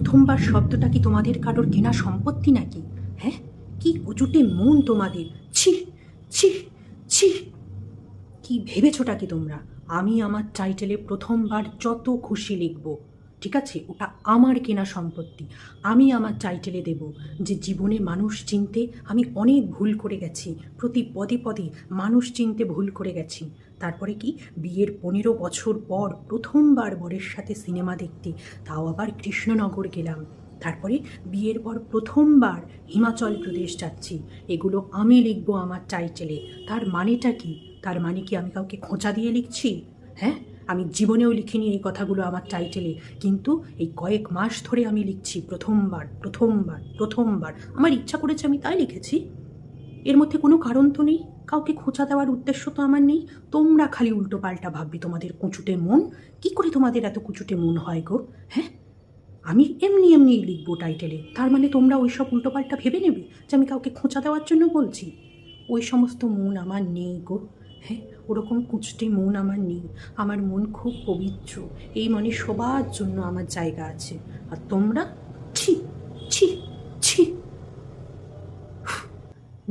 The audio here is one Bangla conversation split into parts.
প্রথমবার শব্দটা কি তোমাদের কারোর কেনা সম্পত্তি নাকি? হ্যাঁ, কি উঁচুটে মন তোমাদের! ছি ছি ছি! কি ভেবেছোটা কি তোমরা? আমি আমার টাইটেলে প্রথমবার যত খুশি লিখব, ঠিক আছে, ওটা আমার কেনা সম্পত্তি। আমি আমার টাইটেলে দেব যে জীবনে মানুষ চিনতে আমি অনেক ভুল করে গেছি, প্রতি পদে পদে মানুষ চিনতে ভুল করে গেছি। তারপরে কি, বিয়ের 15 বছর পর প্রথমবার বরের সাথে সিনেমা দেখতে, তাও আবার কৃষ্ণনগর গেলাম। তারপরে বিয়ের পর প্রথমবার হিমাচল প্রদেশ যাচ্ছি। এগুলো আমি লিখবো আমার টাইটেলে। তার মানেটা কি? তার মানে কি আমি কাউকে খোঁচা দিয়ে লিখছি? হ্যাঁ, আমি জীবনেও লিখিনি এই কথাগুলো আমার টাইটেলে, কিন্তু এই কয়েক মাস ধরে আমি লিখছি প্রথমবার প্রথমবার প্রথমবার। আমার ইচ্ছা করেছে, আমি তাই লিখেছি। এর মধ্যে কোনো কারণ তো নেই, কাউকে খোঁচা দেওয়ার উদ্দেশ্য তো আমার নেই। তোমরা খালি উল্টো পাল্টা ভাববে, তোমাদের কুচুটে মন। কি করে তোমাদের এত কুচুটে মন হয় গো? হ্যাঁ, আমি এমনি এমনিই লিখবো টাইটেলে, তার মানে তোমরা ওই সব উল্টোপাল্টা ভেবে নেবে যে আমি কাউকে খোঁচা দেওয়ার জন্য বলছি। ওই সমস্ত মন আমার নেই গো। হ্যাঁ, ওরকম কুচটে মন আমার নেই। আমার মন খুব পবিত্র। এই মনে সবার জন্য আমার জায়গা আছে। আর তোমরা, ছি ছি ছি!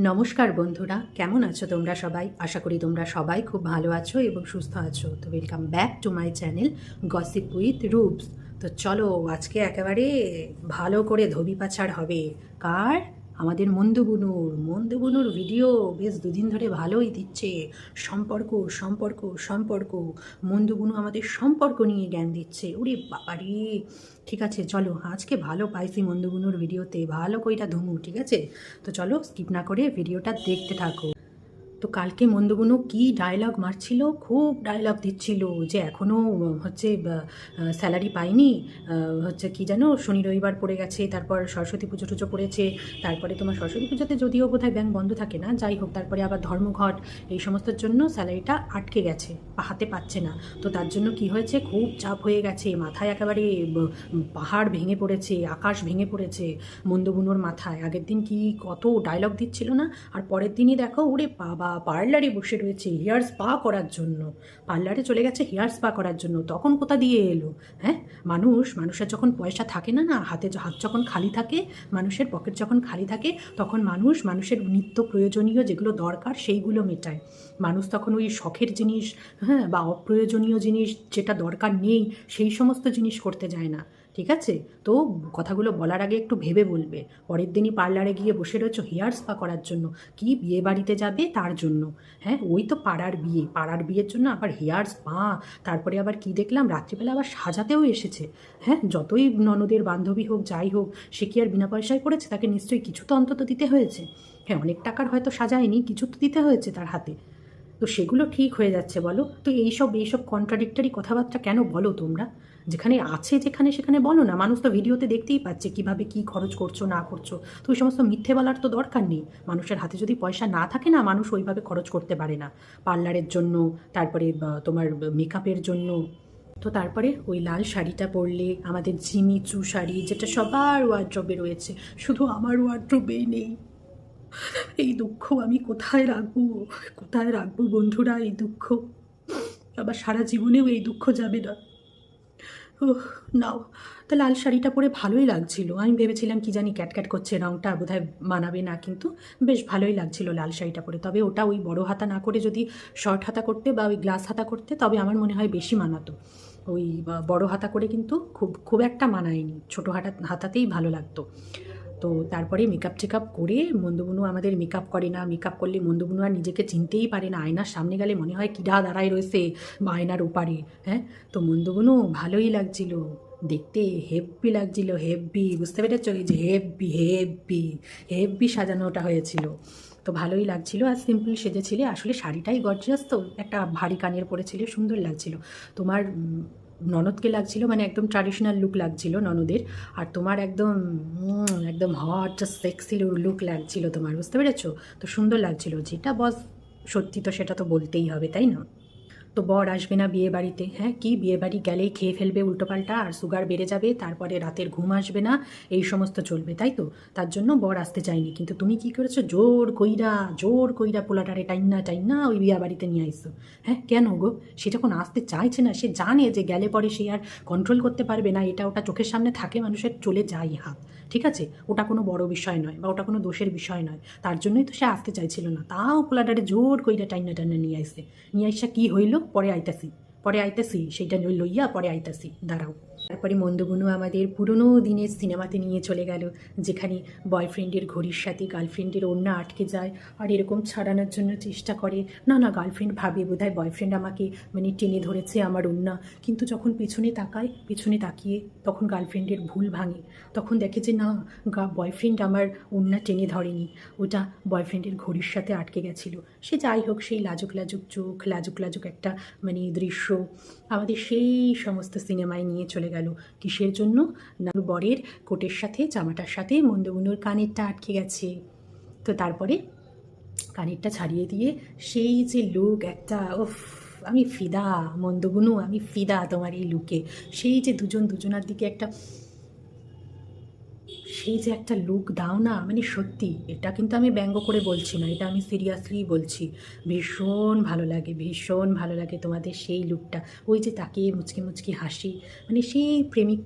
নমস্কার বন্ধুরা, কেমন আছো তোমরা সবাই? আশা করি তোমরা সবাই খুব ভালো আছো এবং সুস্থ আছো। তো welcome back to my channel gossip with Rubs. তো চলো, আজকে একেবারে ভালো করে ধোবি পাছাড় হবে। কার? আমাদের মন্দুবুনুর ভিডিও বেশ দুদিন ধরে ভালোই দিচ্ছে। সম্পর্ক সম্পর্ক সম্পর্ক, মন্দুবুনু আমাদের সম্পর্ক নিয়ে জ্ঞান দিচ্ছে। ওরে বাবারে! ঠিক আছে, চলো, আজকে ভালো পাইছি মন্দুবুনুর ভিডিওতে, ভালো কইটা ধুমু, ঠিক আছে? তো চলো, স্কিপ না করে ভিডিওটা দেখতে থাকো। তো কালকে মন্দবনু কি ডায়লগ মারছিল, খুব ডায়লগ দিচ্ছিল যে এখনও হচ্ছে স্যালারি পাইনি, হচ্ছে কি যেন শনি রবিবার পড়ে গেছে, তারপর সরস্বতী পুজো টুজো পড়েছে, তারপরে তোমার সরস্বতী পুজোতে যদিও বোধহয় ব্যাংক বন্ধ থাকে না, যাই হোক, তারপরে আবার ধর্মঘট, এই সমস্তর জন্য স্যালারিটা আটকে গেছে, হাতে পাচ্ছে না। তো তার জন্য কি হয়েছে, খুব চাপ হয়ে গেছে, মাথায় একেবারে পাহাড় ভেঙে পড়েছে, আকাশ ভেঙে পড়েছে মন্দবনুর মাথায়। আগের দিন কি কত ডায়লগ দিচ্ছিল না, আর পরের দিনই দেখো, ওরে বাবা, পার্লারে বসে রয়েছে হেয়ার স্পা করার জন্য। পার্লারে চলে গেছে হেয়ার স্পা করার জন্য, তখন কোথা দিয়ে এলো? হ্যাঁ, মানুষের যখন পয়সা থাকে না, হাতে হাত যখন খালি থাকে, মানুষের পকেট যখন খালি থাকে, তখন মানুষের নিত্য প্রয়োজনীয় যেগুলো দরকার সেইগুলো মেটায়। মানুষ তখন ওই শখের জিনিস, হ্যাঁ, বা অপ্রয়োজনীয় জিনিস যেটা দরকার নেই, সেই সমস্ত জিনিস করতে যায় না, ঠিক আছে? তো কথাগুলো বলার আগে একটু ভেবে বলবে। পরের দিনই পার্লারে গিয়ে বসে রয়েছো হেয়ার স্পা করার জন্য, কি বিয়ে বাড়িতে যাবে তার জন্য। হ্যাঁ, ওই তো পাড়ার বিয়ের জন্য আবার হেয়ার স্পা, তারপরে আবার কি দেখলাম রাত্রিবেলা আবার সাজাতেও এসেছে। হ্যাঁ, যতই ননদের বান্ধবী হোক, যাই হোক, সে কি আর বিনা পয়সায় করেছে? তাকে নিশ্চয়ই কিছু তো অন্তত দিতে হয়েছে। হ্যাঁ, অনেক টাকার হয়তো সাজায়নি, কিছু তো দিতে হয়েছে তার হাতে। তো সেগুলো ঠিক হয়ে যাচ্ছে বলো? তো এইসব কন্ট্রাডিক্টরি কথাবার্তা কেন বলো তোমরা? যেখানে আছে যেখানে সেখানে বলো না। মানুষ তো ভিডিওতে দেখতেই পাচ্ছে কিভাবে কি খরচ করছো না করছো। তো ওই সমস্ত মিথ্যে বলার তো দরকার নেই। মানুষের হাতে যদি পয়সা না থাকে না, মানুষ ওইভাবে খরচ করতে পারে না পার্লারের জন্য, তারপরে তোমার মেকআপের জন্য। তো তারপরে ওই লাল শাড়িটা পরলে, আমাদের জিমিচু শাড়ি, যেটা সবার ওয়ার্ড্রবে রয়েছে, শুধু আমার ওয়ার্ড্রবেই নেই। এই দুঃখ আমি কোথায় রাখবো, কোথায় রাখবো বন্ধুরা এই দুঃখ? আবার সারা জীবনেও এই দুঃখ যাবে না। ওহ, নাও। তা লাল শাড়িটা পরে ভালোই লাগছিল। আমি ভেবেছিলাম কি জানি ক্যাটক্যাট করছে, রঙটা বোধহয় মানাবে না, কিন্তু বেশ ভালোই লাগছিল লাল শাড়িটা পরে। তবে ওটা ওই বড় হাতা না করে যদি শর্ট হাতা করতে বা ওই গ্লাস হাতা করতে, তবে আমার মনে হয় বেশি মানাতো। ওই বড় হাতা করে কিন্তু খুব খুব একটা মানায়নি, ছোটো হাতাতেই ভালো লাগতো। তো তারপরে মেকআপ টেকআপ করে, মন্দবনু আমাদের মেকআপ করে না, মেকআপ করলে মন্দবনু আর নিজেকে চিনতেই পারে না। আয়নার সামনে গেলে মনে হয় কিডা দাঁড়ায় রয়েছে বা আয়নার ওপারে। হ্যাঁ, তো মন্দবনু ভালোই লাগছিল দেখতে, হেব্বি লাগছিল, হেব্বি, বুঝতে পেরেছো? এই যে হেব্বি হেব্বি হেব্বি সাজানোটা হয়েছিল। তো ভালোই লাগছিল। আর সিম্পল সেজেছিলে, আসলে শাড়িটাই গর্জিয়াস, তো একটা ভারী কানের পরেছিলে, সুন্দর লাগছিল। তোমার ননদকে লাগছিল, মানে একদম ট্র্যাডিশনাল লুক লাগছিল ননদের। আর তোমার একদম একদম হট সেক্সি লুক লাগছিল তোমার, বুঝতে পেরেছো? তো সুন্দর লাগছিল, যেটা বস সত্যি, তো সেটা তো বলতেই হবে, তাই না? তো বর আসবে না বিয়ে বাড়িতে, হ্যাঁ কি বিয়ে বাড়ি গেলেই খেয়ে ফেলবে উল্টোপাল্টা, আর সুগার বেড়ে যাবে, তারপরে রাতের ঘুম আসবে না, এই সমস্ত চলবে, তাই তো? তার জন্য বর আসতে চায়নি। কিন্তু তুমি কি করেছো, জোর কইরা পোলাটারে টাইন্না টাইন্না ওই বিয়ে বাড়িতে নিয়ে আইসো। হ্যাঁ কেন গো? সে যখন আসতে চাইছে না, সে জানে যে গেলে পরে সে আর কন্ট্রোল করতে পারবে না, এটা ওটা চোখের সামনে থাকলে মানুষের চলে যায় হাত, ঠিক আছে? ওটা কোনো বড় বিষয় নয় বা ওটা কোনো দোষের বিষয় নয়, তার জন্যই তো সে আসতে চাইছিল না। তাও পোলাটারে জোর কইরা টাইন্না টাইন্না নিয়ে আইসে। নিয়ে আইসা কী হইল, পরে আইতাছি সেইটা লইয়া পরে আইতাছি, দাঁড়াও। তারপরে মন্দগুনু আমাদের পুরনো দিনের সিনেমাতে নিয়ে চলে গেল, যেখানে বয়ফ্রেন্ডের ঘড়ির সাথে গার্লফ্রেন্ডের ওড়না আটকে যায় আর এরকম ছাড়ানোর জন্য চেষ্টা করে। না না, গার্লফ্রেন্ড ভাবে বোধহয় বয়ফ্রেন্ড আমাকে মানে টেনে ধরেছে আমার ওড়না, কিন্তু যখন পেছনে তাকিয়ে তখন গার্লফ্রেন্ডের ভুল ভাঙে। তখন দেখে যে না, বয়ফ্রেন্ড আমার ওড়না টেনে ধরেনি, ওটা বয়ফ্রেন্ডের ঘড়ির সাথে আটকে গেছিলো। সে যাই হোক, সেই লাজুক লাজুক চোখ, লাজুক একটা মানে দৃশ্য আমাদের সেই সমস্ত সিনেমায় নিয়ে চলে গেল। কিসের জন্য না, বরের কোটের সাথে জামাটার সাথে মন্দগুনুর কানেরটা আটকে গেছে। তো তারপরে কানেরটা ছাড়িয়ে দিয়ে সেই যে লুক একটা, ওফ, আমি ফিদা মন্দগুনু, আমি ফিদা তোমার এই লুকে। সেই যে দুজনার দিকে সেই যে একটা লুক দাও না, মানে সত্যি, এটা কিন্তু আমি ব্যঙ্গ করে বলছি না, এটা আমি সিরিয়াসলি বলছি। ভীষণ ভালো লাগে তোমাদের সেই লুকটা। ওই যে তাকিয়ে মুচকি মুচকি হাসি, মানে সেই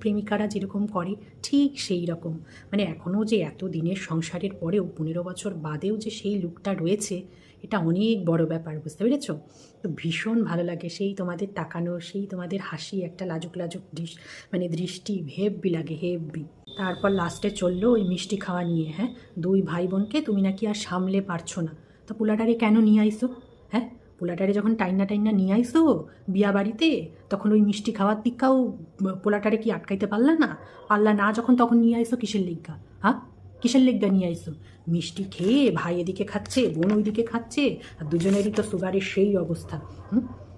প্রেমিকারা যেরকম করে ঠিক সেই রকম। মানে এখনও যে এত দিনের সংসারের পরেও 15 বছর বাদেও যে সেই লুকটা রয়েছে, এটা অনেক বড় ব্যাপার, বুঝতে পেরেছ? তো ভীষণ ভালো লাগে সেই তোমাদের তাকানো, সেই তোমাদের হাসি, একটা লাজুক মানে দৃষ্টি হেব্বি লাগে, হেব্বি। তারপর লাস্টে চললো ওই মিষ্টি খাওয়া নিয়ে। হ্যাঁ, 2 ভাই বোনকে তুমি নাকি আর সামলে পারছো না, তো পোলাটারে কেন নিয়ে আইসো? হ্যাঁ, পোলাটারে যখন টাইন্না নিয়ে আইসো বিয়া বাড়িতে, তখন ওই মিষ্টি খাওয়ার দিকটাও পোলাটারে কি আটকাইতে পারলা না যখন, তখন নিয়ে আইসো কিসের লিগা? হ্যাঁ, কিসের লিগা নিয়ে আইসো? মিষ্টি খেয়ে ভাই এদিকে খাচ্ছে, বোন ওইদিকে খাচ্ছে, আর দুজনেরই তো সুগারের সেই অবস্থা।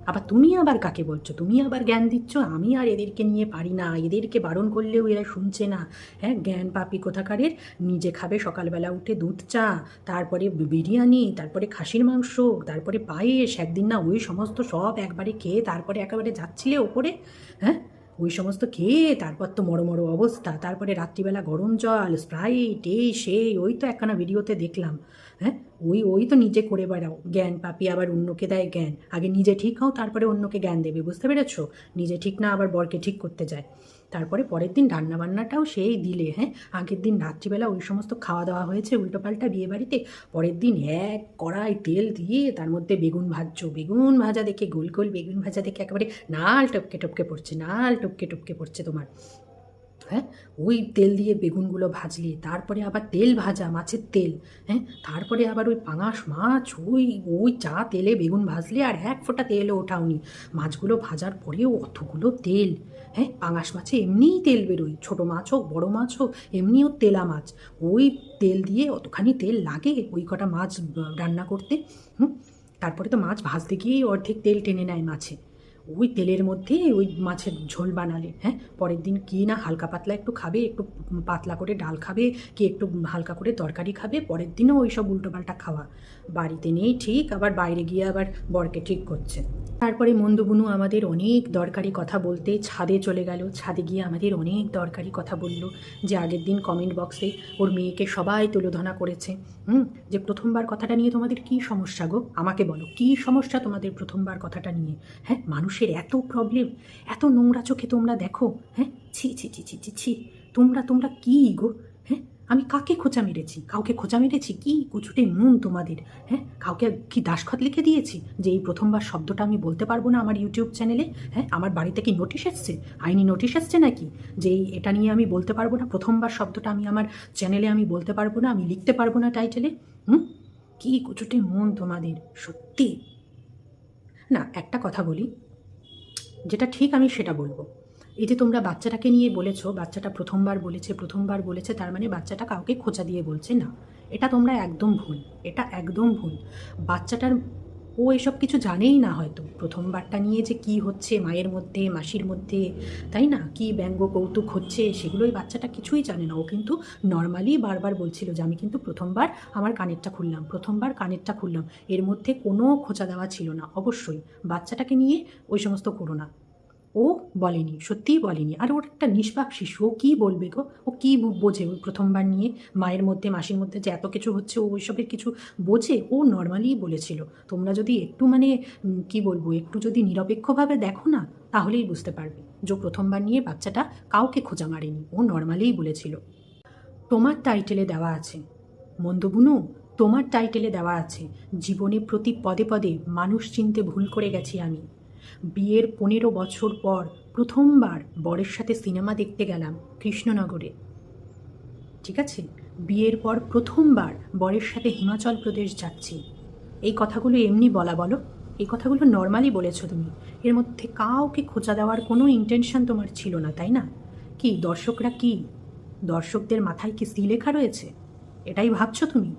আবার তুমি আবার কাকে বলছো? তুমি আবার জ্ঞান দিচ্ছ আমি আর এদেরকে নিয়ে পারি না, এদেরকে বারণ করলেও এরা শুনছে না। হ্যাঁ, জ্ঞান পাপি কোথাকারের। নিজে খাবে সকালবেলা উঠে দুধ চা, তারপরে বিরিয়ানি, তারপরে খাসির মাংস, তারপরে পায়েস, একদিন না ওই সমস্ত সব একবারে খেয়ে তারপরে একেবারে যাচ্ছিলে ওপরে। হ্যাঁ, ওই সমস্ত খেয়ে তারপর তো মরো অবস্থা, তারপরে রাত্রিবেলা গরম জল, স্প্রাইট, এই সেই, ওই তো একখানা ভিডিওতে দেখলাম। হ্যাঁ, ওই তো নিজে করে বেড়াও, জ্ঞান পাপি আবার অন্যকে দেয় জ্ঞান। আগে নিজে ঠিক হও, তারপরে অন্যকে জ্ঞান দেবে, বুঝতে পেরেছো? নিজে ঠিক না আবার বরকে ঠিক করতে যায়। তারপরে পরের দিন রান্নাবান্নাটাও সেই দিলে। হ্যাঁ, আগের দিন রাত্রিবেলা ওই সমস্ত খাওয়া দাওয়া হয়েছে উল্টোপাল্টা বিয়ে বাড়িতে, পরের দিন এক কড়াই তেল দিয়ে তার মধ্যে বেগুন ভাজছো, বেগুন ভাজা দেখে, গোল গোল বেগুন ভাজা দেখে একেবারে নাল টপকে পড়ছে তোমার। হ্যাঁ, ওই তেল দিয়ে বেগুনগুলো ভাজলে, তারপরে আবার তেল ভাজা মাছের তেল। হ্যাঁ, তারপরে আবার ওই পাঙাশ মাছ, ওই চা তেলে বেগুন ভাজলে আর এক ফোঁটা তেলও ওঠাওনি। মাছগুলো ভাজার পরেও অতগুলো তেল। হ্যাঁ, পাঙাশ মাছে এমনিই তেল বেরোয়, ছোটো মাছ হোক বড়ো মাছ হোক, এমনিও তেলা মাছ। ওই তেল দিয়ে অতখানি তেল লাগে ওই কটা মাছ রান্না করতে। তারপরে তো মাছ ভাজতে গিয়েই অর্ধেক তেল টেনে নেয় মাছে। ওই তেলের মধ্যে ওই মাছের ঝোল বানালে। হ্যাঁ, পরের দিন কি না হালকা পাতলা একটু খাবে, একটু পাতলা করে ডাল খাবে, কি একটু হালকা করে তরকারি খাবে, পরের দিনও ওই সব উল্টোপাল্টা খাওয়া। বাড়িতে নেই ঠিক, আবার বাইরে গিয়ে আবার বরকে ঠিক করছে। তারপরে মন্দগুনু আমাদের অনেক দরকারি কথা বলতে ছাদে চলে গেল। ছাদে গিয়ে আমাদের অনেক দরকারি কথা বলল, যে আগের দিন কমেন্ট বক্সে ওর মেয়েকে সবাই তুলোধনা করেছে। যে প্রথমবার কথাটা নিয়ে তোমাদের কি সমস্যা গো? আমাকে বলো, কি সমস্যা তোমাদের প্রথমবার কথাটা নিয়ে? হ্যাঁ, মানুষের এত প্রবলেম, এত নোংরা চোখে তোমরা দেখো। হ্যাঁ, ছি ছি ছি ছি ছি ছি, তোমরা কি গো? হ্যাঁ, আমি কাকে খোঁচা মেরেছি? কাউকে খোঁচা মেরেছি? কি কুচুটে মন তোমাদের? হ্যাঁ, কাউকে কি দাসখত লিখে দিয়েছি যে এই প্রথমবার শব্দটা আমি বলতে পারবো না আমার ইউটিউব চ্যানেলে? হ্যাঁ, আমার বাড়িতে কি নোটিশ এসছে, আইনি নোটিশ এসছে নাকি যে এটা নিয়ে আমি বলতে পারবো না, প্রথমবার শব্দটা আমি আমার চ্যানেলে আমি বলতে পারবো না, আমি লিখতে পারবো না টাইটেলে? কি কুচুটে মন তোমাদের, সত্যি। না, একটা কথা বলি, যেটা ঠিক আমি সেটা বলবো। এই যে তোমরা বাচ্চাটাকে নিয়ে বলেছো, বাচ্চাটা প্রথমবার বলেছে, তার মানে বাচ্চাটা কাউকে খোঁচা দিয়ে বলছে না। এটা তোমরা একদম ভুল, এটা একদম ভুল। বাচ্চাটার ও এসব কিছু জানেই না হয়তো, প্রথমবারটা নিয়ে যে কি হচ্ছে মায়ের মধ্যে মাসির মধ্যে, তাই না, কি ব্যঙ্গ কৌতুক হচ্ছে সেগুলোই বাচ্চাটা কিছুই জানে না। ও কিন্তু নর্মালি বারবার বলছিল যে আমি কিন্তু প্রথমবার আমার কানেরটা খুললাম, প্রথমবার কানেরটা খুললাম, এর মধ্যে কোনো খোঁচা দেওয়া ছিল না। অবশ্যই বাচ্চাটাকে নিয়ে ওই সমস্ত করো না। ও বলেনি, সত্যিই বলেনি। আর ওর একটা নিষ্পাপ শিশু, ও কী বলবে গো, ও কী বোঝে ওই প্রথমবার নিয়ে মায়ের মধ্যে মাসির মধ্যে যে এত কিছু হচ্ছে, ও ওইসবের কিছু বোঝে? ও নর্মালিই বলেছিল। তোমরা যদি একটু মানে কি বলবো, একটু যদি নিরপেক্ষভাবে দেখো না, তাহলেই বুঝতে পারবে যে প্রথমবার নিয়ে বাচ্চাটা কাউকে খোঁজা মারেনি, ও নর্মালিই বলেছিল। তোমার টাইটেলে দেওয়া আছে মন্দবুনু, তোমার টাইটেলে দেওয়া আছে জীবনে প্রতি পদে পদে মানুষ চিনতে ভুল করে গেছি আমি। বিয়ের 15 বছর পর প্রথমবার বরের সাথে সিনেমা দেখতে গেলাম কৃষ্ণনগরে, ঠিক আছে? বিয়ের পর প্রথমবার বরের সাথে হিমাচল প্রদেশ যাচ্ছি। এই কথাগুলো এমনি বলা বলো? এই কথাগুলো নর্মালি বলেছো তুমি। এর মধ্যে কাউকে খোঁচা দেওয়ার কোনো ইন্টেনশন তোমার ছিল না, তাই না? কি দর্শকরা, কি দর্শকদের মাথায় কি সি লেখা রয়েছে? এটাই ভাবছো তুমি?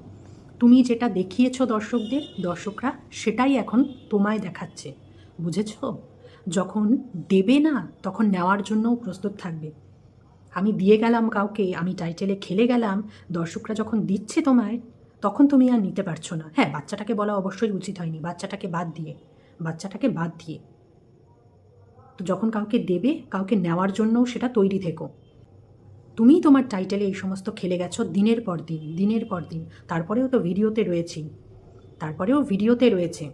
তুমি যেটা দেখিয়েছ দর্শকদের, দর্শকরা সেটাই এখন তোমায় দেখাচ্ছে, বুঝেছো? যখন দেবে না তখন নেওয়ার জন্যও প্রস্তুত থাকবে। আমি দিয়ে গেলাম কাউকে, আমি টাইটেলে খেলে গেলাম, দর্শকরা যখন দিচ্ছে তোমায়, তখন তুমি আর নিতে পারছো না। হ্যাঁ, বাচ্চাটাকে বলা অবশ্যই উচিত হয়নি, বাচ্চাটাকে বাদ দিয়ে তো যখন কাউকে দেবে, কাউকে নেওয়ার জন্যও সেটা তৈরি থেকো। তুমি তোমার টাইটেলে এই সমস্ত খেলে গেছো দিনের পর দিন, দিনের পর দিন। তারপরেও তো ভিডিওতে রয়েছে।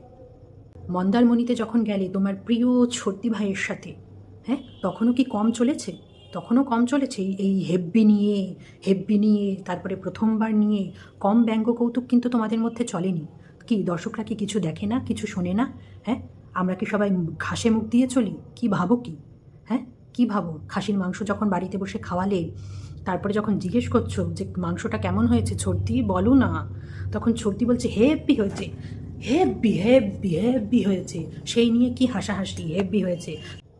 মন্দারমণিতে যখন গেলে তোমার প্রিয় ছোট্টি ভাইয়ের সাথে, হ্যাঁ, তখনও কি কম চলেছে? তখনও কম চলেছে? এই হেব্বি নিয়ে তারপরে প্রথমবার নিয়ে কম ব্যঙ্গ কৌতুক কিন্তু তোমাদের মধ্যে চলেনি। কি দর্শকরা কি কিছু দেখে না, কিছু শোনে না? হ্যাঁ, আমরা কি সবাই ঘাসে মুখ দিয়ে চলি? কি ভাবো কি? হ্যাঁ, কি ভাবো? খাসির মাংস যখন বাড়িতে বসে খাওয়ালে, তারপরে যখন জিজ্ঞেস করছো যে মাংসটা কেমন হয়েছে ছোটদি বলো না, তখন ছোটদি বলছে হেব্বি হয়েছে, হেব্বি হয়েছে, সেই নিয়ে কি হাসাহাসি, হেব্বি হয়েছে।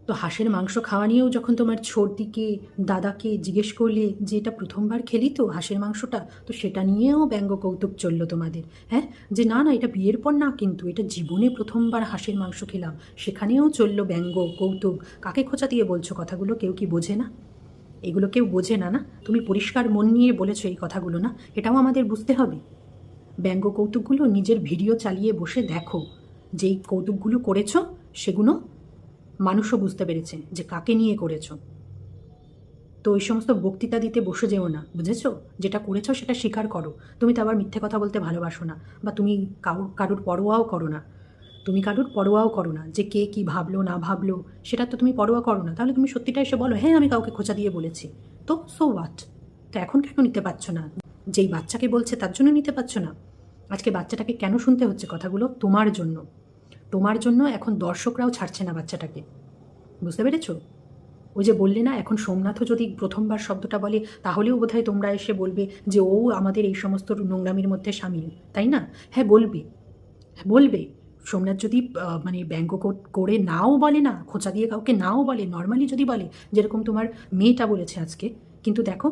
তো হাঁসের মাংস খাওয়া নিয়েও যখন তোমার ছোটদিকে দাদাকে জিজ্ঞেস করলে যে এটা প্রথমবার খেলি তো হাঁসের মাংসটা, তো সেটা নিয়েও ব্যঙ্গ কৌতুক চললো তোমাদের। হ্যাঁ, যে না না এটা বিয়ের পর না, কিন্তু এটা জীবনে প্রথমবার হাঁসের মাংস খেলাম, সেখানেও চললো ব্যঙ্গ কৌতুক। কাকে খোঁচা দিয়ে বলছো কথাগুলো? কেউ কি বোঝে না? এগুলো কেউ বোঝে না? না, তুমি পরিষ্কার মন নিয়ে বলেছো এই কথাগুলো, না এটাও আমাদের বুঝতে হবে। ব্যঙ্গ কৌতুকগুলো নিজের ভিডিও চালিয়ে বসে দেখো, যেই কৌতুকগুলো করেছো সেগুলো মানুষও বুঝতে পেরেছে যে কাকে নিয়ে করেছো। তো ওই সমস্ত বক্তৃতা দিতে বসে যেও না, বুঝেছো? যেটা করেছো সেটা স্বীকার করো। তুমি তো আবার মিথ্যে কথা বলতে ভালোবাসো না, বা তুমি কারুর পরোয়াও করো না। যে কে কী ভাবলো না ভাবলো সেটা তো তুমি পরোয়া করো না। তাহলে তুমি সত্যিটা এসে বলো, হ্যাঁ আমি কাউকে খোঁচা দিয়ে বলেছি, তো সো হোয়াট? তো এখন কেন নিতে পারছো না? যেই বাচ্চাকে বলছে তার জন্য নিতে পারছো না? আজকে বাচ্চাটাকে কেন শুনতে হচ্ছে কথাগুলো? তোমার জন্য এখন দর্শকরাও ছাড়ছে না বাচ্চাটাকে, বুঝতে পেরেছো? ওই যে বললে না, এখন সোমনাথও যদি প্রথমবার শব্দটা বলে তাহলেও বোধহয় তোমরা এসে বলবে যে ও আমাদের এই সমস্ত নোংরামির মধ্যে সামিল, তাই না? হ্যাঁ বলবে। সোমনাথ যদি মানে ব্যঙ্গ করে নাও বলে, না খোঁচা দিয়ে কাউকে নাও বলে, নর্মালি যদি বলে যেরকম তোমার মেয়েটা বলেছে আজকে, কিন্তু দেখো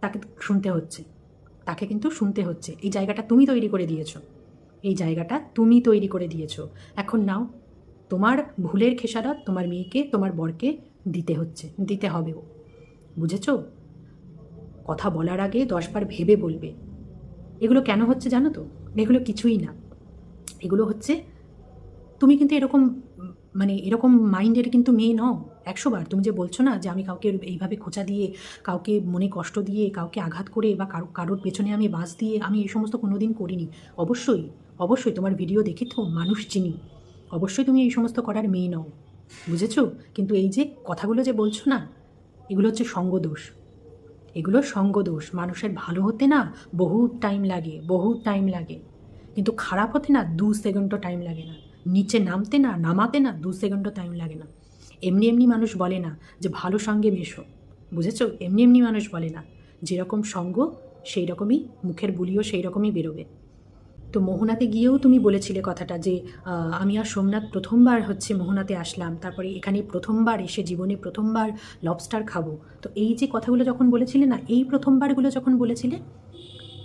তাকে কিন্তু শুনতে হচ্ছে। এই জায়গাটা তুমি তৈরি করে দিয়েছো। এখন নাও, তোমার ভুলের খেসারত তোমার মেয়েকে, তোমার বরকে দিতে হবেও, বুঝেছো? কথা বলার আগে 10 বার ভেবে বলবে। এগুলো কেন হচ্ছে জানো তো? এগুলো কিছুই না, এগুলো হচ্ছে তুমি কিন্তু এরকম মাইন্ডের কিন্তু মেয়ে নও। 100 বার তুমি যে বলছো না যে আমি কাউকে এইভাবে খোঁচা দিয়ে, কাউকে মনে কষ্ট দিয়ে, কাউকে আঘাত করে, বা কারোর পেছনে আমি বাস দিয়ে আমি এই সমস্ত কোনো দিন করিনি। অবশ্যই তোমার ভিডিও দেখি তো মানুষ চিনি, অবশ্যই তুমি এই সমস্ত করার মেয়ে নও, বুঝেছো? কিন্তু এই যে কথাগুলো যে বলছো না, এগুলো হচ্ছে সঙ্গদোষ। মানুষের ভালো হতে না বহুত টাইম লাগে, কিন্তু খারাপ হতে না 2 সেকেন্ডও টাইম লাগে না, নিচে নামাতে না 2 সেকেন্ডও টাইম লাগে না। এমনি মানুষ বলে না যে ভালো সঙ্গে মেশো, বুঝেছো? এমনি মানুষ বলে না, যেরকম সঙ্গ সেই রকমই মুখের বুলিও সেই রকমই বেরোবে। তো মোহনাতে গিয়েও তুমি বলেছিলে কথাটা যে আমি আর সোমনাথ প্রথমবার মোহনাতে আসলাম, তারপরে এখানে প্রথমবার এসে জীবনে প্রথমবার লবস্টার খাবো। তো এই যে কথাগুলো যখন বলেছিলে না, এই প্রথমবারগুলো যখন বলেছিলে,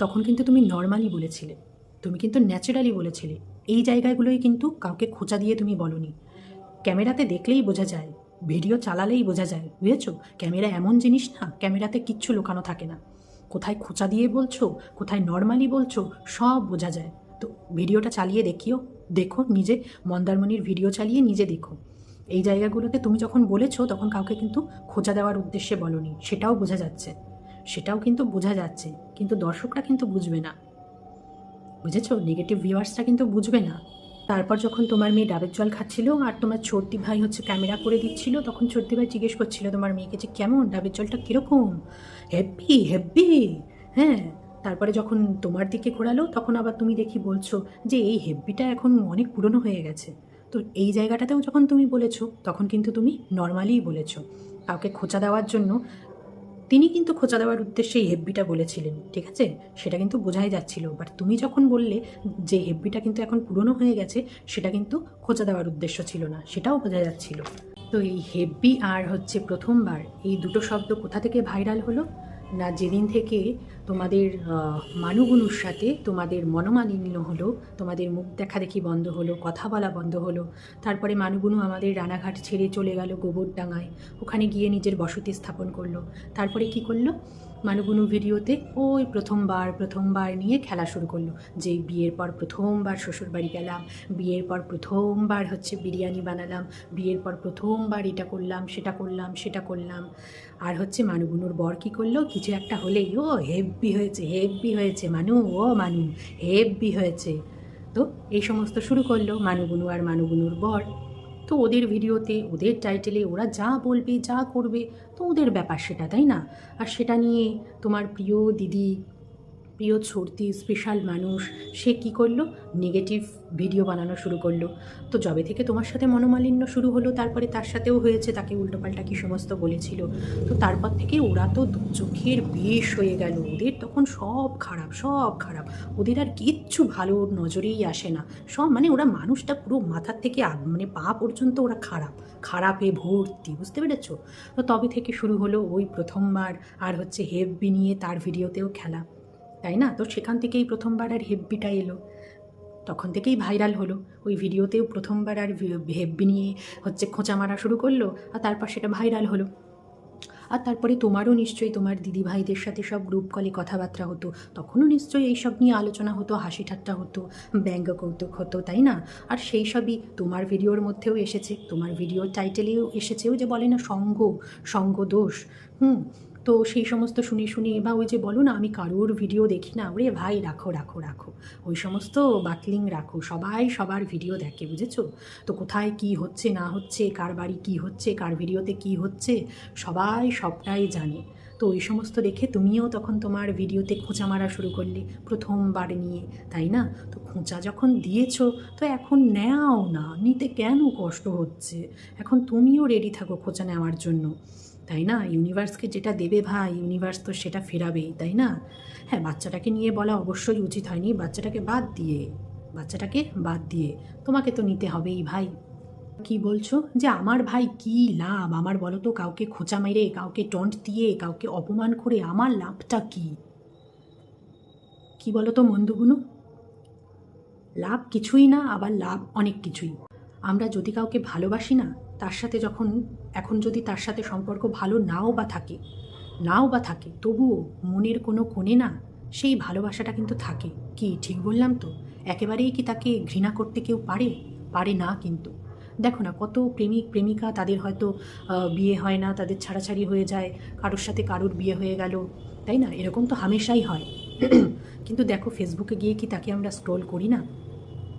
তখন কিন্তু তুমি নর্মালি বলেছিলে, তুমি কিন্তু ন্যাচারালি বলেছিলে। এই জায়গাগুলোই কিন্তু কাউকে খোঁচা দিয়ে তুমি বলনি। ক্যামেরাতে দেখলেই বোঝা যায়, ভিডিও চালালেই বোঝা যায়, বুঝেছো? ক্যামেরা এমন জিনিস না, ক্যামেরাতে কিচ্ছু লুকানো থাকে না। কোথায় খোঁচা দিয়ে বলছো, কোথায় নর্মালি বলছো, সব বোঝা যায়। তো ভিডিওটা চালিয়ে দেখো নিজে, মন্দারমণির ভিডিও চালিয়ে নিজে দেখো। এই জায়গাগুলোতে তুমি যখন বলেছো তখন কাউকে কিন্তু খোঁচা দেওয়ার উদ্দেশ্যে বলনি, সেটাও বোঝা যাচ্ছে, সেটাও কিন্তু বোঝা যাচ্ছে। কিন্তু দর্শকরা কিন্তু বুঝবে না, বুঝেছো? নেগেটিভ ভিউয়ার্সটা কিন্তু বুঝবে না। তারপর যখন তোমার মেয়ে ডাবের জল খাচ্ছিল আর তোমার ছোট্টি ভাই হচ্ছে ক্যামেরা করে দিচ্ছিল, তখন ছোট্টি ভাই জিজ্ঞেস করছিল তোমার মেয়েকে যে কেমন ডাবের জলটা কীরকম, হেব্বি হেব্বি। হ্যাঁ, তারপরে যখন তোমার দিকে ঘোরালো তখন আবার তুমি দেখি বলছো যে এই হেব্বিটা এখন অনেক পুরনো হয়ে গেছে। তো এই জায়গাটাতেও যখন তুমি বলেছো তখন কিন্তু তুমি নর্মালিই বলেছো, কাউকে খোঁচা দেওয়ার জন্য। তিনি কিন্তু খোঁচা দেওয়ার উদ্দেশ্যে এই হেব্বিটা বলেছিলেন, ঠিক আছে? সেটা কিন্তু বোঝাই যাচ্ছিল। বাট তুমি যখন বললে যে হেব্বিটা কিন্তু এখন পুরনো হয়ে গেছে, সেটা কিন্তু খোঁচা দেওয়ার উদ্দেশ্য ছিল না, সেটাও বোঝা যাচ্ছিল। তো এই হেব্বি আর হচ্ছে প্রথমবার, এই দুটো শব্দ কোথা থেকে ভাইরাল হলো না, যেদিন থেকে তোমাদের মানুগুনুর সাথে তোমাদের মনোমালিন্য হলো, তোমাদের মুখ দেখাদেখি বন্ধ হলো, কথা বলা বন্ধ হলো। তারপরে মানুগুনু আমাদের রানাঘাট ছেড়ে চলে গেল গোবরডাঙ্গায়, ওখানে গিয়ে নিজের বসতি স্থাপন করলো। তারপরে কি করলো, মানুগুনু ভিডিওতে ওই প্রথমবার নিয়ে খেলা শুরু করলো, যে বিয়ের পর প্রথমবার শ্বশুরবাড়ি গেলাম, বিয়ের পর প্রথমবার হচ্ছে বিরিয়ানি বানালাম, বিয়ের পর প্রথমবার এটা করলাম সেটা করলাম। আর হচ্ছে মানুগুনুর বর কী করলো, কিছু একটা হলেই ও হেব্বি হয়েছে মানু হেব্বি হয়েছে। তো এই সমস্ত শুরু করলো মানুগুনু আর মানুগুনুর বর। তো ওদের ভিডিওতে, ওদের টাইটেলে ওরা যা বলবে যা করবে, তো ওদের ব্যাপার সেটা, তাই না? আর সেটা নিয়ে তোমার প্রিয় দিদি, প্রিয় ছর্তি, স্পেশাল মানুষ, সে কি করলো, নেগেটিভ ভিডিও বানানো শুরু করলো। তো যবে থেকে তোমার সাথে মনোমালিন্য শুরু হলো, তারপরে তার সাথেও হয়েছে, তাকে উল্টোপাল্টা কী সমস্ত বলেছিল। তো তারপর থেকে ওরা তো দু চোখের বিষ হয়ে গেল, ওদের তখন সব খারাপ, ওদের আর কিচ্ছু ভালো নজরেই আসে না। সব মানে ওরা মানুষটা পুরো মাথার থেকে মানে পা পর্যন্ত ওরা খারাপে ভর্তি, বুঝতে পেরেছো? তো তবে থেকে শুরু হলো ওই প্রথমবার আর হচ্ছে হেব্বি নিয়ে তার ভিডিওতেও খেলা, তাই না? তো সেখান থেকেই প্রথমবার আর হেব্বিটা এলো, তখন থেকেই ভাইরাল হলো। ওই ভিডিওতেও প্রথমবার আর হেব্বি নিয়ে হচ্ছে খোঁচা মারা শুরু করলো, আর তারপর সেটা ভাইরাল হলো। আর তারপরে তোমারও নিশ্চয়ই তোমার দিদি ভাইদের সাথে সব গ্রুপ কলে কথাবার্তা হতো, তখনও নিশ্চয়ই এইসব নিয়ে আলোচনা হতো, হাসি ঠাট্টা হতো, ব্যঙ্গ কৌতুক হতো, তাই না? আর সেই সবই তোমার ভিডিওর মধ্যেও এসেছে, তোমার ভিডিওর টাইটেলেও এসেছেও, যে বলে না সঙ্গ দোষ। তো সেই সমস্ত শুনে বা ওই যে বলো না, আমি কারোর ভিডিও দেখি না, ওরে ভাই রাখো, ওই সমস্ত বাটলিং রাখো, সবাই সবার ভিডিও দেখে, বুঝেছো? তো কোথায় কি হচ্ছে না হচ্ছে, কার বাড়ি কী হচ্ছে, কার ভিডিওতে কি হচ্ছে, সবাই সবটাই জানে। তো ওই সমস্ত দেখে তুমিও তখন তোমার ভিডিওতে খোঁচা মারা শুরু করলে প্রথমবার নিয়ে, তাই না? তো খোঁচা যখন দিয়েছো, তো এখন নেও না, নিতে কেন কষ্ট হচ্ছে? এখন তুমিও রেডি থাকো খোঁচা নেওয়ার জন্য, তাই না? ইউনিভার্সকে যেটা দেবে ভাই, ইউনিভার্স তো সেটা ফেরাবেই, তাই না? হ্যাঁ, বাচ্চাটাকে নিয়ে বলা অবশ্যই উচিত হয়নি, বাচ্চাটাকে বাদ দিয়ে তোমাকে তো নিতে হবেই ভাই। কি বলছো যে আমার ভাই কি লাভ? আমার বলো তো, কাউকে খোঁচা মেরে, কাউকে টন্ট দিয়ে, কাউকে অপমান করে আমার লাভটা কি? কি বলো তো মন্দুগুনু? লাভ কিছুই না, আবার লাভ অনেক কিছুই। আমরা যদি কাউকে ভালোবাসি না, তার সাথে এখন যদি তার সাথে সম্পর্ক ভালো নাও বা থাকে, তবুও মনের কোনো কোণে না সেই ভালোবাসাটা কিন্তু থাকে। কি ঠিক বললাম তো? একেবারেই কি তাকে ঘৃণা করতে কেউ পারে না কিন্তু। দেখো না, কত প্রেমিক প্রেমিকা, তাদের হয়তো বিয়ে হয় না, তাদের ছাড়াছাড়ি হয়ে যায়, কারোর সাথে কারোর বিয়ে হয়ে গেল, তাই না? এরকম তো হামেশাই হয়। কিন্তু দেখো, ফেসবুকে গিয়ে কি তাকে আমরা স্ক্রোল করি না?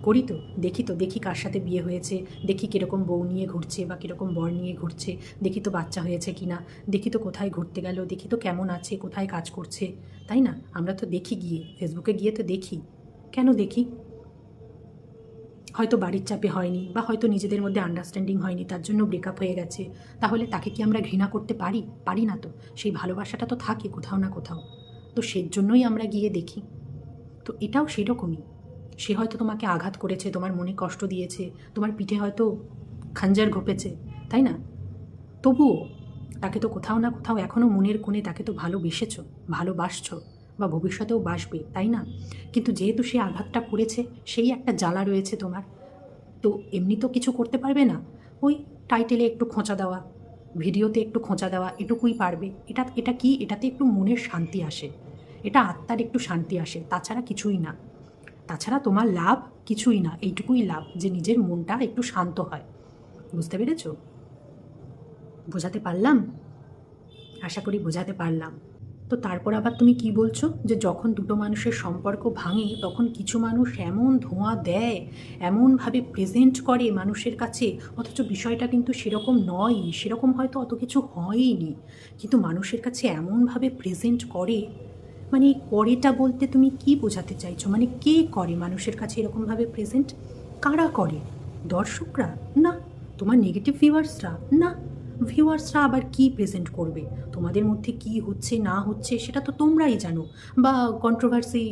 করি তো, দেখি কার সাথে বিয়ে হয়েছে, দেখি কীরকম বউ নিয়ে ঘুরছে বা কীরকম বর নিয়ে ঘুরছে, দেখি তো বাচ্চা হয়েছে কি না, দেখি তো কোথায় ঘুরতে গেল, দেখি তো কেমন আছে, কোথায় কাজ করছে, তাই না? আমরা তো দেখি, গিয়ে ফেসবুকে গিয়ে তো দেখি। কেন দেখি? হয়তো বাড়ির চাপে হয়নি, বা হয়তো নিজেদের মধ্যে আন্ডারস্ট্যান্ডিং হয়নি, তার জন্য ব্রেকআপ হয়ে গেছে। তাহলে তাকে কি আমরা ঘৃণা করতে পারি না তো? সেই ভালোবাসাটা তো থাকে কোথাও না কোথাও, তো সেই জন্যই আমরা গিয়ে দেখি। তো এটাও সেরকমই, সে হয়তো তোমাকে আঘাত করেছে, তোমার মনে কষ্ট দিয়েছে, তোমার পিঠে হয়তো খাঞ্জার ঘোপেছে, তাই না? তবুও তাকে তো কোথাও না কোথাও এখনও মনের কোণে তাকে তো ভালোবাসছো, বা ভবিষ্যতেও বাসবে, তাই না? কিন্তু যেহেতু সে আঘাতটা করেছে, সেই একটা জ্বালা রয়েছে তোমার, তো এমনি তো কিছু করতে পারবে না। ওই টাইটেলে একটু খোঁচা দেওয়া, ভিডিওতে একটু খোঁচা দেওয়া, এটুকুই পারবে। এটা কি, এটাতে একটু মনের শান্তি আসে, এটা আত্মার একটু শান্তি আসে, তাছাড়া কিছুই না। তাছাড়া তোমার লাভ কিছুই না, এইটুকুই লাভ যে নিজের মনটা একটু শান্ত হয়। বুঝতে পেরেছ? বোঝাতে পারলাম? আশা করি বোঝাতে পারলাম। তো তারপর আবার তুমি কি বলছো যে যখন দুটো মানুষের সম্পর্ক ভাঙে তখন কিছু মানুষ এমন ধোঁয়া দেয়, এমনভাবে প্রেজেন্ট করে মানুষের কাছে, অথচ বিষয়টা কিন্তু সেরকম নয়, সেরকম হয়তো অত কিছু হয়নি, কিন্তু মানুষের কাছে এমনভাবে প্রেজেন্ট করে। মানে করেটা বলতে তুমি কি বোঝাতে চাইছো? মানে কে করে মানুষের কাছে এরকমভাবে প্রেজেন্ট? কারা করে? দর্শকরা? না। তোমার নেগেটিভ ভিউয়ার্সরা? না। ভিউয়ার্সরা আবার কি প্রেজেন্ট করবে? তোমাদের মধ্যে কি হচ্ছে না হচ্ছে সেটা তো তোমরাই জানো, বা কন্ট্রোভার্সি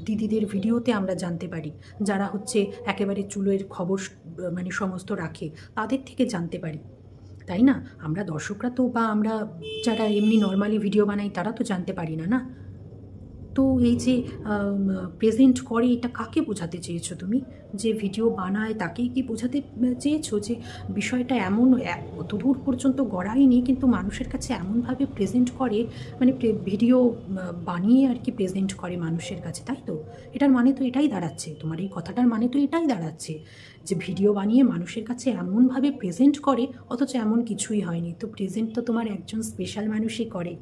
দিদিদের ভিডিওতে আমরা জানতে পারি, যারা হচ্ছে একেবারে চুলের খবর মানে সমস্ত রাখে, তাদের থেকে জানতে পারি, তাই না? আমরা দর্শকরা তো, বা আমরা যারা এমনি নর্মালি ভিডিও বানাই তারা তো জানতে পারি না, না? তো এই যে প্রেজেন্ট করে, এটা কাকে বোঝাতে চেয়েছো তুমি? যে ভিডিও বানায় তাকেই কি বোঝাতে চেয়েছো যে বিষয়টা এমন অতদূর পর্যন্ত গড়ায়নি, কিন্তু মানুষের কাছে এমনভাবে প্রেজেন্ট করে, মানে ভিডিও বানিয়ে আর কি প্রেজেন্ট করে মানুষের কাছে, তাই তো? এটার মানে তো এটাই দাঁড়াচ্ছে, তোমার এই কথাটার মানে তো এটাই দাঁড়াচ্ছে যে ভিডিও বানিয়ে মানুষের কাছে এমনভাবে প্রেজেন্ট করে, অথচ এমন কিছুই হয়নি। তো প্রেজেন্ট তো তোমার একজন স্পেশাল মানুষই করে।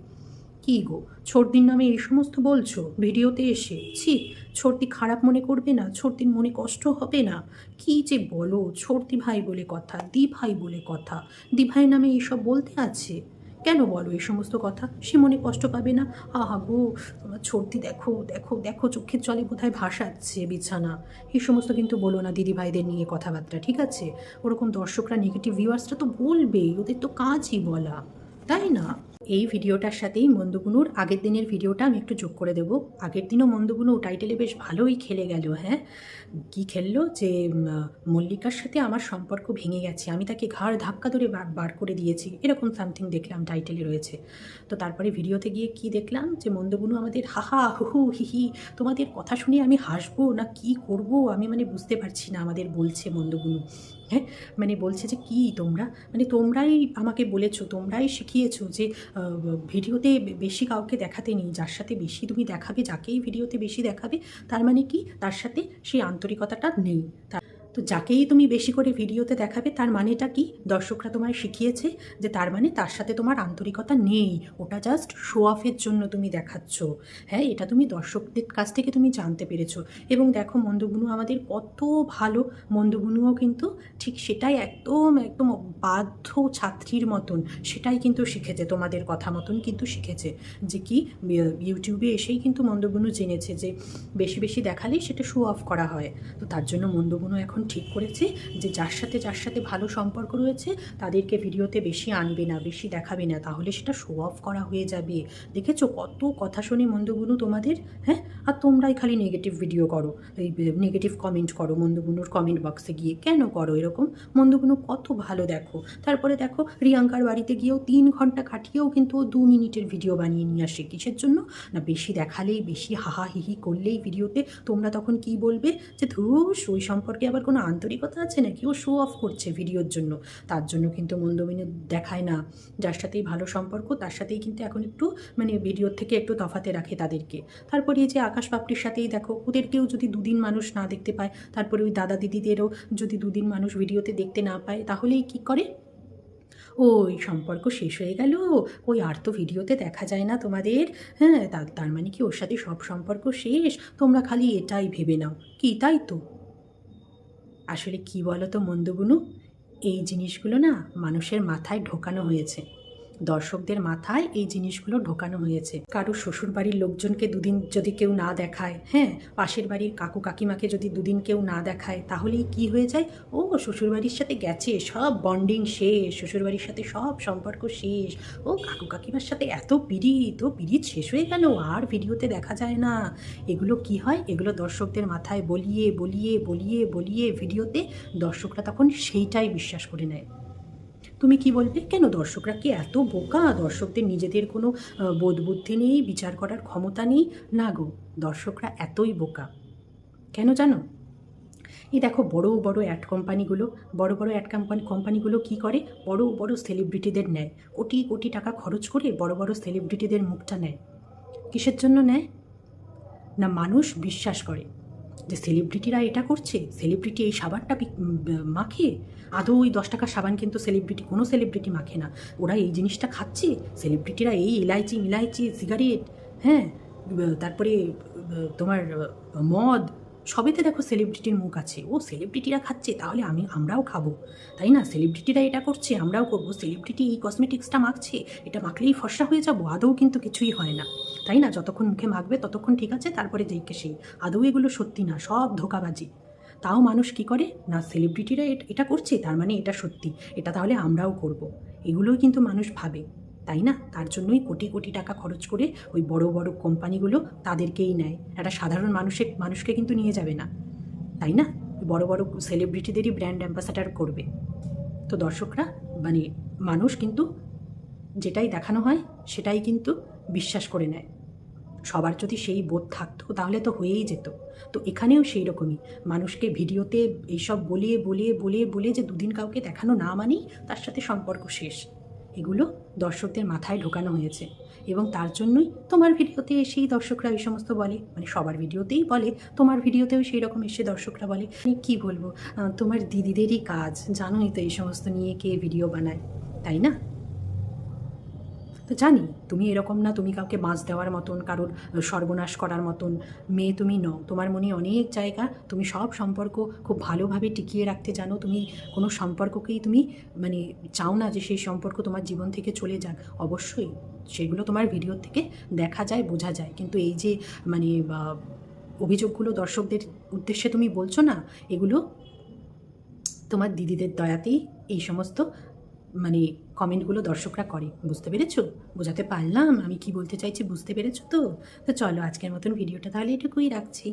কী গো, ছোটদির নামে এই সমস্ত বলছো ভিডিওতে এসে? ছি, ছোটদি খারাপ মনে করবে না? ছোটদির মনে কষ্ট হবে না? কী যে বলো, ছোটদি ভাই বলে কথা, দি ভাই বলে কথা, দি ভাই নামে এইসব বলতে আছে? কেন বলো এই সমস্ত কথা? সে মনে কষ্ট পাবে না? আহা গো, তোমার ছোটদি দেখো দেখো দেখো, চোখের জলে বোধহয় ভাসাচ্ছে বিছানা। এই সমস্ত কিন্তু বলো না দিদি ভাইদের নিয়ে কথাবার্তা, ঠিক আছে? ওরকম দর্শকরা, নেগেটিভ ভিউয়ার্সরা তো বলবেই, ওদের তো কাজই বলা, তাই না? এই ভিডিওটার সাথেই মন্দগুনুর আগের দিনের ভিডিওটা আমি একটু যোগ করে দেবো। আগের দিনও মন্দগুনু টাইটেলে বেশ ভালোই খেলে গেল। হ্যাঁ, কি খেললো যে মল্লিকার সাথে আমার সম্পর্ক ভেঙে গেছে, আমি তাকে ঘাড় ধাক্কা ধরে বার করে দিয়েছি, এরকম সামথিং দেখলাম টাইটেলে রয়েছে। তো তারপরে ভিডিওতে গিয়ে কি দেখলাম যে মন্দগুনু আমাদের হাহা হুহু হিহি, তোমাদের কথা শুনে আমি হাসবো না কি করব আমি মানে বুঝতে পারছি না, আমাদের বলছে মন্দগুনু। হ্যাঁ, মানে বলছে যে কি তোমরা, মানে তোমরাই আমাকে বলেছো, তোমরাই শিখিয়েছো যে ভিডিওতে বেশি কাউকে দেখাতে নেই, যার সাথে বেশি তুমি দেখাবে, যাকেই ভিডিওতে বেশি দেখাবে, তার মানে কি তার সাথে সেই আন্তরিকতাটা নেই। তো যাকেই তুমি বেশি করে ভিডিওতে দেখাবে তার মানেটা কি? দর্শকরা তোমায় শিখিয়েছে যে তার মানে তার সাথে তোমার আন্তরিকতা নেই, ওটা জাস্ট শো অফের জন্য তুমি দেখাচ্ছ। হ্যাঁ, এটা তুমি দর্শকদের কাছ থেকে তুমি জানতে পেরেছো। এবং দেখো মন্দগুনু আমাদের কত ভালো, মন্দগুনুও কিন্তু ঠিক সেটাই একদম একদম বাধ্য ছাত্রীর মতন সেটাই কিন্তু শিখেছে, তোমাদের কথা মতন কিন্তু শিখেছে। যে কি ইউটিউবে এসেই কিন্তু মন্দগুনু জেনেছে যে বেশি বেশি দেখালেই সেটা শো অফ করা হয়। তো তার জন্য মন্দগুনু এখন ঠিক করেছে যে যার সাথে ভালো সম্পর্ক রয়েছে তাদেরকে ভিডিওতে বেশি আনবে না, বেশি দেখাবে না, তাহলে সেটা শো অফ করা হয়ে যাবে। দেখেছো কত কথা শুনে মন্দগুনু তোমাদের? হ্যাঁ, আর তোমরাই খালি নেগেটিভ ভিডিও করো, এই নেগেটিভ কমেন্ট করো মন্দগুনুর কমেন্ট বক্সে গিয়ে। কেন করো এরকম? মন্দগুনু কত ভালো দেখো। তারপরে দেখো রিয়াঙ্কার বাড়িতে গিয়েও 3 ঘন্টা খাটিয়েও কিন্তু ও 2 মিনিটের ভিডিও বানিয়ে নিয়ে আসে। কিসের জন্য? না বেশি দেখালেই, বেশি হাহা হিহি করলেই ভিডিওতে তোমরা তখন কি বলবে? যে ধুস, ওই সম্পর্কে আবার কোনো আন্তরিকতা আছে নাকি, ও শো অফ করছে ভিডিওর জন্য। তার জন্য কিন্তু মন্দমিনী দেখায় না, যার সাথেই ভালো সম্পর্ক তার সাথেই কিন্তু এখন একটু মানে ভিডিওর থেকে একটু তফাতে রাখে তাদেরকে। তারপরে এই যে আকাশ পাপড়ির সাথেই দেখো, ওদেরকেও যদি 2 দিন মানুষ না দেখতে পায়, তারপরে ওই দাদা দিদিদেরও যদি 2 দিন মানুষ ভিডিওতে দেখতে না পায়, তাহলেই কি করে? ওই সম্পর্ক শেষ হয়ে গেল, ওই আর তো ভিডিওতে দেখা যায় না তোমাদের। হ্যাঁ, তার মানে কি ওর সাথে সব সম্পর্ক শেষ? তোমরা খালি এটাই ভেবে নাও কি, তাই তো? আসলে কি বলো তো মন্দগুনু, এই জিনিসগুলো না মানুষের মাথায় ঢোকানো হয়েছে, দর্শকদের মাথায় এই জিনিসগুলো ঢোকানো হয়েছে। কারো শ্বশুর বাড়ির লোকজনকে 2 দিন যদি কেউ না দেখায়, হ্যাঁ, পাশের বাড়ির কাকু কাকিমাকে যদি 2 দিন কেউ না দেখায়, তাহলেই কি হয়ে যায়? ও শ্বশুরবাড়ির সাথে গেছে, সব বন্ডিং শেষ, শ্বশুরবাড়ির সাথে সব সম্পর্ক শেষ, ও কাকু কাকিমার সাথে এত পিরিত, ও পিরিত শেষ হয়ে গেল, আর ভিডিওতে দেখা যায় না। এগুলো কি হয়? এগুলো দর্শকদের মাথায় বলিয়ে বলিয়ে বলিয়ে বলিয়ে ভিডিওতে দর্শকরা তখন সেইটাই বিশ্বাস করে নেয়। তুমি কি বলবে, কেন দর্শকরা কি এত বোকা? দর্শকদের নিজেদের কোনো বোধ বুদ্ধি নেই, বিচার করার ক্ষমতা নেই? না গো, দর্শকরা এতই বোকা। কেন জানো? এই দেখো বড় বড় অ্যাড কোম্পানিগুলো, বড় বড় অ্যাড কোম্পানিগুলো কী করে, বড় বড় সেলিব্রিটিদের নেয়, কোটি কোটি টাকা খরচ করে বড় বড় সেলিব্রিটিদের মুখটা নেয়। কিসের জন্য নেয়? না মানুষ বিশ্বাস করে যে সেলিব্রিটিরা এটা করছে, সেলিব্রিটি এই সাবানটা মাখে। আদৌ ওই 10 টাকার সাবান কিন্তু কোনো সেলিব্রিটি মাখে না। ওরা এই জিনিসটা খাচ্ছে, সেলিব্রিটিরা এই ইলাইচি সিগারেট, হ্যাঁ, তারপরে তোমার মদ, সবেতে দেখো সেলিব্রিটির মুখ আছে। ও সেলিব্রিটিরা খাচ্ছে, তাহলে আমরাও খাবো, তাই না? সেলিব্রিটিরা এটা করছে, আমরাও করবো। সেলিব্রিটি এই কসমেটিক্সটা মাখছে, এটা মাখলেই ফর্সা হয়ে যাবো। আদৌ কিন্তু কিছুই হয় না, তাই না? যতক্ষণ মুখে মাখবে ততক্ষণ ঠিক আছে, তারপরে যেইকে সেই। আদৌ এগুলো সত্যি না, সব ধোঁকাবাজি। তাও মানুষ কি করে, না সেলিব্রিটিরা এটা করছে, তার মানে এটা সত্যি, এটা তাহলে আমরাও করব। এগুলোই কিন্তু মানুষ ভাবে, তাই না? তার জন্যই কোটি কোটি টাকা খরচ করে ওই বড় বড় কোম্পানিগুলো তাদেরকেই নেয়। একটা সাধারণ মানুষকে কিন্তু নিয়ে যাবে না, তাই না? বড় বড় সেলিব্রিটিদেরই ব্র্যান্ড অ্যাম্বাসাডার করবে। তো দর্শকরা মানে মানুষ কিন্তু যেটাই দেখানো হয় সেটাই কিন্তু বিশ্বাস করে নেয়। সবার যদি সেই বোধ থাকতো তাহলে তো হয়েই যেত। তো এখানেও সেই রকমই, মানুষকে ভিডিওতে এইসব বলে যে দুদিন কাউকে দেখানো না মানেই তার সাথে সম্পর্ক শেষ, এগুলো দর্শকদের মাথায় ঢোকানো হয়েছে। এবং তার জন্যই তোমার ভিডিওতে এসেই দর্শকরা এই সমস্ত বলে, মানে সবার ভিডিওতেই বলে, তোমার ভিডিওতেও সেই রকম এসে দর্শকরা বলে। কি বলবো, তোমার দিদিদেরই কাজ, জানোই তো এই সমস্ত নিয়ে কে ভিডিও বানায়, তাই না? তো জানি তুমি এরকম না, তুমি কাউকে বাঁচ দেওয়ার মতন, কারোর সর্বনাশ করার মতন মেয়ে তুমি নও। তোমার মনে অনেক জায়গা, তুমি সব সম্পর্ক খুব ভালোভাবে টিকিয়ে রাখতে জানো। তুমি কোনো সম্পর্ককেই তুমি মানে চাও না যে সেই সম্পর্ক তোমার জীবন থেকে চলে যাক। অবশ্যই সেগুলো তোমার ভিডিও থেকে দেখা যায়, বোঝা যায়। কিন্তু এই যে মানে অভিযোগগুলো দর্শকদের উদ্দেশ্যে তুমি বলছো না, এগুলো তোমার দিদিদের দয়াতেই এই সমস্ত মানে কমেন্টগুলো দর্শকরা করে। বুঝতে পেরেছো? বোঝাতে পারলাম আমি কি বলতে চাইছি? বুঝতে পেরেছো তো? তো চলো আজকের মতন ভিডিওটা তাহলে এটুকুই রাখছি।